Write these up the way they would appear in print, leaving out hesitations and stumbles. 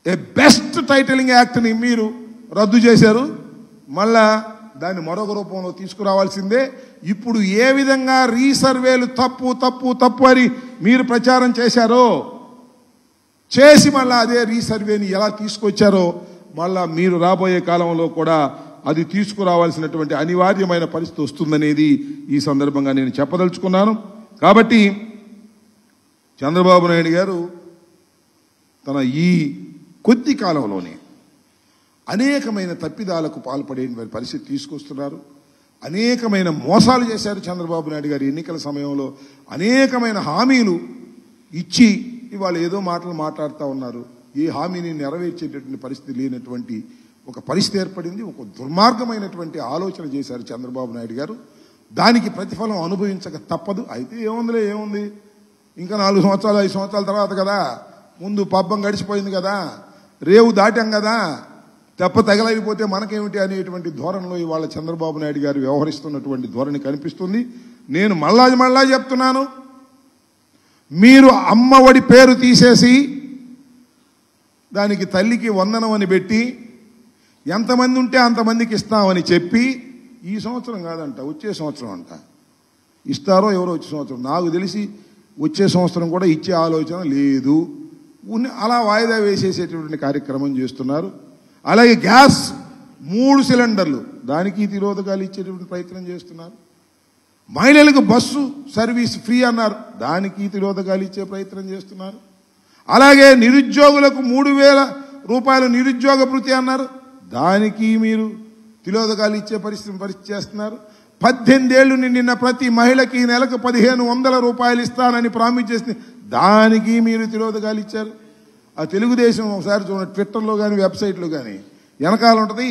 ఏ best titling యాక్ట్ని మీరు రద్దు చేశారు. మళ్ళా దాన్ని మరొక రూపంలో తీసుకురావాల్సిందే. ఇప్పుడు ఏ విధంగా రీసర్వేలు తప్పు తప్పు తప్పు అని మీరు ప్రచారం చేశారో చేసి మళ్ళా అదే రీసర్వేని ఎలా తీసుకొచ్చారో మళ్ళా మీరు రాబోయే కాలంలో కూడా అది తీసుకురావాల్సినటువంటి అనివార్యమైన పరిస్థితి వస్తుందనేది ఈ సందర్భంగా నేను చెప్పదలుచుకున్నాను. కాబట్టి చంద్రబాబు నాయుడు గారు తన ఈ కొద్ది కాలంలోనే అనేకమైన తప్పిదాలకు పాల్పడే పరిస్థితి తీసుకొస్తున్నారు. అనేకమైన మోసాలు చేశారు చంద్రబాబు నాయుడు గారు. ఎన్నికల సమయంలో అనేకమైన హామీలు ఇచ్చి ఇవాళ ఏదో మాటలు మాట్లాడుతూ ఉన్నారు. ఏ హామీని నెరవేర్చేటటువంటి పరిస్థితి లేనటువంటి ఒక పరిస్థితి ఏర్పడింది. ఒక దుర్మార్గమైనటువంటి ఆలోచన చేశారు చంద్రబాబు నాయుడు గారు. దానికి ప్రతిఫలం అనుభవించక తప్పదు. అయితే ఏముంది, ఇంకా 4 సంవత్సరాలు 5 సంవత్సరాల తర్వాత కదా, ముందు పబ్బం గడిచిపోయింది కదా, రేవు దాటాం కదా, తెప్ప తగలైపోతే మనకేమిటి అనేటువంటి ధోరణిలో ఇవాళ చంద్రబాబు నాయుడు గారు వ్యవహరిస్తున్నటువంటి ధోరణి కనిపిస్తుంది. నేను మళ్ళా చెప్తున్నాను, మీరు అమ్మఒడి పేరు తీసేసి దానికి తల్లికి వందనం అని పెట్టి ఎంతమంది ఉంటే అంతమందికి ఇస్తామని చెప్పి ఈ సంవత్సరం కాదంట, వచ్చే సంవత్సరం అంట ఇస్తారో ఎవరో. వచ్చే సంవత్సరం నాకు తెలిసి వచ్చే సంవత్సరం కూడా ఇచ్చే ఆలోచన లేదు. అలా వాయిదా వేసేసేటువంటి కార్యక్రమం చేస్తున్నారు. అలాగే గ్యాస్ 3 సిలిండర్లు దానికి తిరోధకాలు ఇచ్చేటువంటి ప్రయత్నం చేస్తున్నారు. మహిళలకు బస్సు సర్వీస్ ఫ్రీ అన్నారు, దానికి తిరోధకాలు ఇచ్చే ప్రయత్నం చేస్తున్నారు. అలాగే నిరుద్యోగులకు 3,000 రూపాయలు నిరుద్యోగ భృతి అన్నారు, దానికి మీరు తిరోధకాలు ఇచ్చే పరిస్థితి చేస్తున్నారు. 18 ఏళ్లు నిండిన ప్రతి మహిళకి నెలకు 1,500 రూపాయలు ఇస్తానని ప్రామిస్ చేసి దానికి మీరు తిరోధకాలు ఇచ్చారు. ఆ తెలుగుదేశం ఒకసారి చూడండి, ట్విట్టర్లో కానీ వెబ్సైట్లో కానీ వెనకాల ఉంటుంది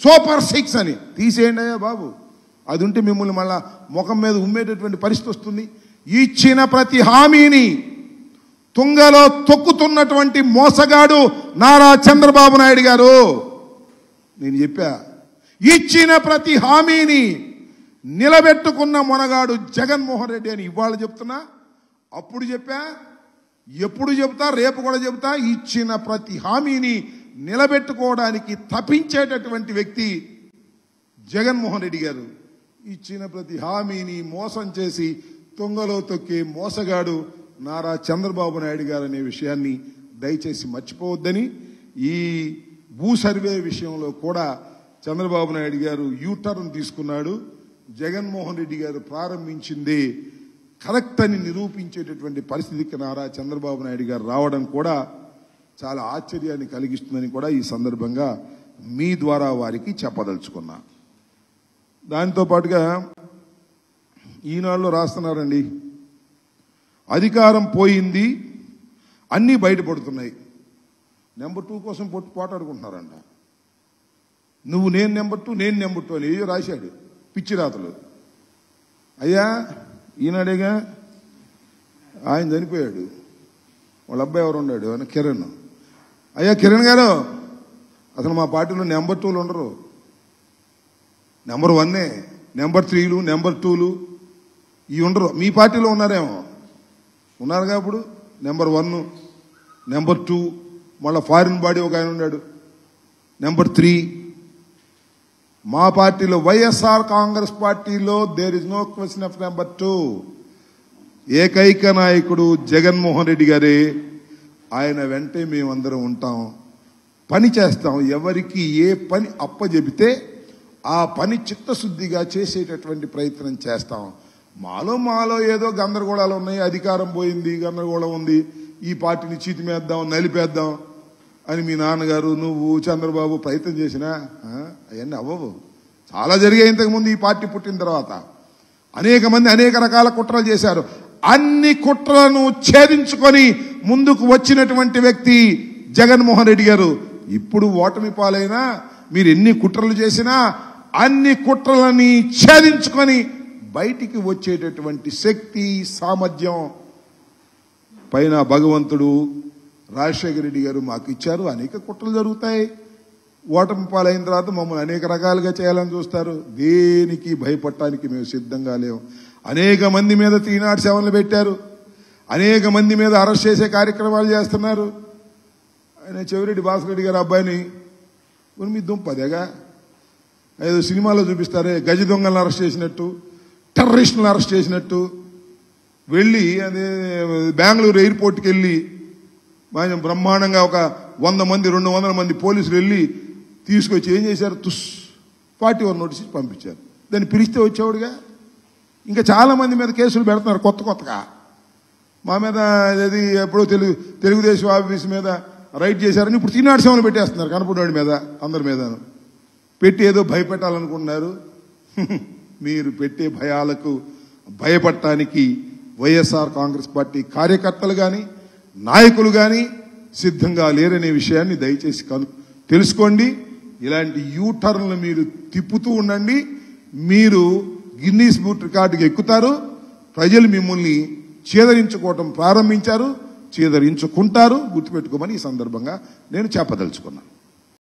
సూపర్ 6 అని. తీసేయండి అయ్యా బాబు, అది ఉంటే మిమ్మల్ని మళ్ళా ముఖం మీద ఉమ్మేటటువంటి పరిస్థితి వస్తుంది. ఇచ్చిన ప్రతి హామీని తుంగలో తొక్కుతున్నటువంటి మోసగాడు నారా చంద్రబాబు నాయుడు గారు. నేను చెప్పా, ఇచ్చిన ప్రతి హామీని నిలబెట్టుకున్న మొనగాడు జగన్మోహన్ రెడ్డి అని ఇవాళ చెప్తున్నా, అప్పుడు చెప్పా, ఎప్పుడు చెబుతా, రేపు కూడా చెబుతా. ఇచ్చిన ప్రతి హామీని నిలబెట్టుకోవడానికి తప్పించేటటువంటి వ్యక్తి జగన్మోహన్ రెడ్డి గారు. ఇచ్చిన ప్రతి హామీని మోసం చేసి తుంగలో తొక్కే మోసగాడు నారా చంద్రబాబు నాయుడు గారు అనే విషయాన్ని దయచేసి మర్చిపోవద్దని, ఈ భూ సర్వే విషయంలో కూడా చంద్రబాబు నాయుడు గారు యూటర్న్ తీసుకున్నాడు. జగన్మోహన్ రెడ్డి గారు ప్రారంభించింది కరెక్ట్ అని నిరూపించేటటువంటి పరిస్థితికి నారా చంద్రబాబు నాయుడు గారు రావడం కూడా చాలా ఆశ్చర్యాన్ని కలిగిస్తుందని కూడా ఈ సందర్భంగా మీ ద్వారా వారికి చెప్పదలుచుకున్నా. దాంతో పాటుగా ఈనాడులో రాస్తున్నారండి, అధికారం పోయింది, అన్నీ బయటపడుతున్నాయి, నెంబర్ 2 కోసం పోటాడుకుంటున్నారంట. నువ్వు నేను నెంబర్ 2, నేను నెంబర్ 2 అని ఏయో రాశాడు పిచ్చి రాతలు. అయ్యా ఈనాడేగా, ఆయన చనిపోయాడు, వాళ్ళ అబ్బాయి ఎవరు ఉన్నాడు అని కిరణ్. అయ్యా కిరణ్ గారు, అసలు మా పార్టీలో నెంబర్ 2లు ఉండరు, నెంబర్ 1, నెంబర్ 3లు, నెంబర్ 2లు ఇవి ఉండరు. మీ పార్టీలో ఉన్నారేమో, ఉన్నారుగా. ఇప్పుడు నెంబర్ 1, నెంబర్ 2, మళ్ళీ ఫారిన్ బాడీ ఒక ఆయన ఉన్నాడు, నెంబర్ 3. మా పార్టీలో వైఎస్ఆర్ కాంగ్రెస్ పార్టీలో there is no question of number 2. ఏకైక నాయకుడు జగన్మోహన్ రెడ్డి గారే. ఆయన వెంటే మేమందరం ఉంటాం, పని చేస్తాం. ఎవరికి ఏ పని అప్పజెబితే ఆ పని చిత్తశుద్ధిగా చేసేటటువంటి ప్రయత్నం చేస్తాం. మాలో ఏదో గందరగోళాలు ఉన్నాయి, అధికారం పోయింది, గందరగోళం ఉంది, ఈ పార్టీని చీతిమేద్దాం, నలిపేద్దాం అని మీ నాన్నగారు, నువ్వు, చంద్రబాబు ప్రయత్నం చేసినా అవన్నీ అవ్వవు. చాలా జరిగాయి ఇంతకుముందు ఈ పార్టీ పుట్టిన తర్వాత. అనేక మంది అనేక రకాల కుట్రలు చేశారు. అన్ని కుట్రలను ఛేదించుకొని ముందుకు వచ్చినటువంటి వ్యక్తి జగన్మోహన్ రెడ్డి గారు. ఇప్పుడు ఓటమి పాలైనా మీరు ఎన్ని కుట్రలు చేసినా అన్ని కుట్రలని ఛేదించుకొని బయటికి వచ్చేటటువంటి శక్తి, సామర్థ్యం పైన భగవంతుడు రాజశేఖర రెడ్డి గారు మాకు ఇచ్చారు. అనేక కుట్రలు జరుగుతాయి. ఓటమి పాలైన తర్వాత మమ్మల్ని అనేక రకాలుగా చేయాలని చూస్తారు. దేనికి భయపడటానికి మేము సిద్ధంగా లేవు. అనేక మంది మీద 307లు పెట్టారు, అనేక మంది మీద అరెస్ట్ చేసే కార్యక్రమాలు చేస్తున్నారు. ఆయన చెవిరెడ్డి భాస్కర్ రెడ్డి గారి అబ్బాయిని మీ దుంపదేగా ఏదో సినిమాలో చూపిస్తారే గజ దొంగలను అరెస్ట్ చేసినట్టు, టెర్రరిస్టులను అరెస్ట్ చేసినట్టు వెళ్ళి అదే బెంగళూరు ఎయిర్పోర్ట్కి వెళ్ళి బ్రహ్మాండంగా ఒక 100 మంది 200 మంది పోలీసులు వెళ్ళి తీసుకొచ్చి ఏం చేశారు? 41 నోటీస్ పంపించారు. దాన్ని పిలిస్తే వచ్చేవాడుగా. ఇంకా చాలా మంది మీద కేసులు పెడుతున్నారు కొత్తగా. మా మీద అది ఎప్పుడో తెలుగుదేశం ఆఫీస్ మీద రైడ్ చేశారని ఇప్పుడు 307 పెట్టేస్తున్నారు కనపడేవాడి మీద, అందరి మీద పెట్టి ఏదో భయపెట్టాలనుకుంటున్నారు. మీరు పెట్టే భయాలకు భయపడటానికి వైఎస్ఆర్ కాంగ్రెస్ పార్టీ కార్యకర్తలు కానీ నాయకులు కానీ సిద్ధంగా లేరనే విషయాన్ని దయచేసి తెలుసుకోండి. ఇలాంటి యూటర్న్లు మీరు తిప్పుతూ ఉండండి. మీరు గిన్నీస్ బుక్ రికార్డుకి ఎక్కుతారు. ప్రజలు మిమ్మల్ని చేదరించుకోవటం ప్రారంభించారు, చేదరించుకుంటారు. గుర్తుపెట్టుకోమని ఈ సందర్భంగా నేను చెప్పదలుచుకున్నాను.